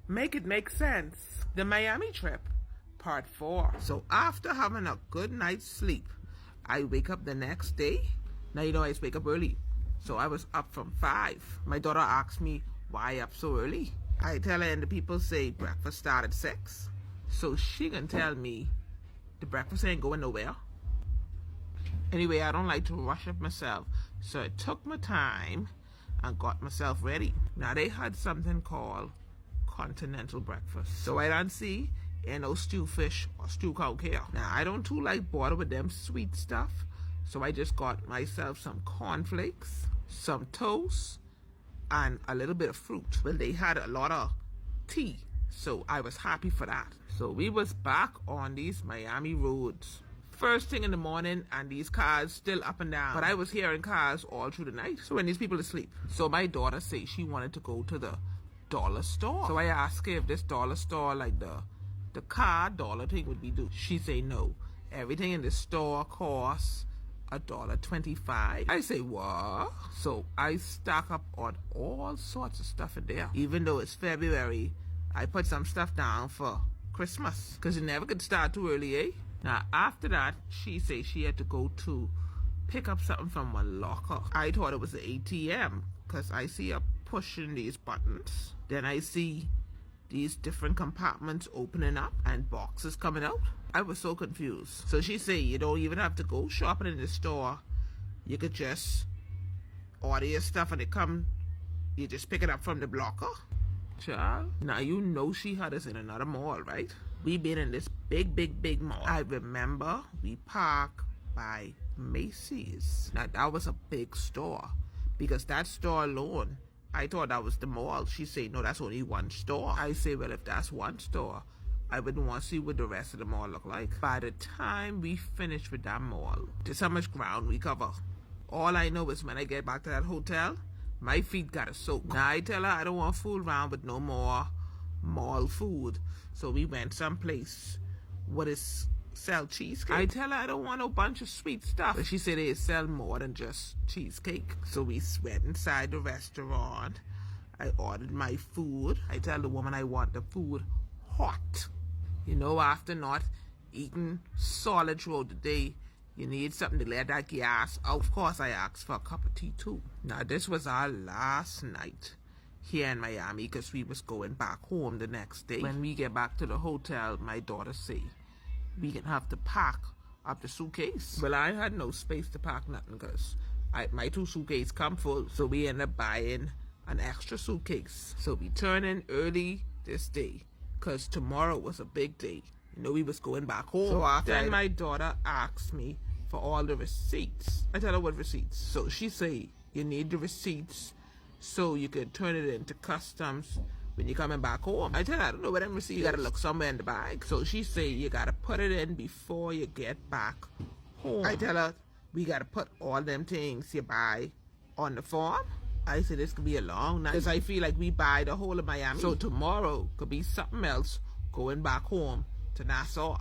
Make it make sense. The Miami trip, part 4. So after having a good night's sleep, I wake up the next day. Now you know I wake up early. So I was up from 5. My daughter asked me why up so early. I tell her and the people say breakfast start at 6. So she can tell me the breakfast ain't going nowhere. Anyway, I don't like to rush up myself. So I took my time and got myself ready. Now they had something called continental breakfast. So I don't see no stew fish or stew cow here. Now I don't too like bother with them sweet stuff. So I just got myself some cornflakes, some toast, and a little bit of fruit. Well, they had a lot of tea, so I was happy for that. So we was back on these Miami roads. First thing in the morning, and these cars still up and down. But I was hearing cars all through the night. So when these people asleep. So my daughter said she wanted to go to the dollar store. So I asked her if this dollar store, like the car dollar thing would be do. She say no. Everything in the store costs $1.25. I say what? So I stock up on all sorts of stuff in there. Even though it's February, I put some stuff down for Christmas. Because you never could start too early, eh? Now after that, she say she had to go to pick up something from one locker. I thought it was the ATM. Because I see her pushing these buttons. Then I see these different compartments opening up and boxes coming out. I was so confused. So she said you don't even have to go shopping in the store. You could just order your stuff and you just pick it up from the blocker. Child, now you know she had us in another mall, right? We been in this big mall. I remember we parked by Macy's. Now that was a big store. Because that store alone, I thought that was the mall. She said, no, that's only one store. I say, well, if that's one store, I wouldn't want to see what the rest of the mall look like. By the time we finished with that mall, there's how much ground we cover. All I know is when I get back to that hotel, my feet gotta soak. Now I tell her I don't want to fool around with no more mall food. So we went someplace what is sell cheesecake. I tell her I don't want no bunch of sweet stuff. But she said they sell more than just cheesecake. So we went inside the restaurant. I ordered my food. I tell the woman I want the food hot. You know, after not eating solid throughout the day, you need something to let that gas out. Of course, I asked for a cup of tea too. Now, this was our last night here in Miami because we was going back home the next day. When we get back to the hotel, my daughter say, we can have to pack up the suitcase. Well, I had no space to pack nothing because my 2 suitcases come full. So we ended up buying an extra suitcase. So we turn in early this day because tomorrow was a big day. You know, we was going back home. So after my daughter asked me for all the receipts. I tell her what receipts. So she say, you need the receipts so you can turn it into customs when you're coming back home. I tell her, I don't know where them receipts. You gotta look somewhere in the bag. So she say, you gotta put it in before you get back home. I tell her, we gotta put all them things you buy on the form. I said, this could be a long night. Because I feel like we buy the whole of Miami. So tomorrow could be something else going back home to Nassau.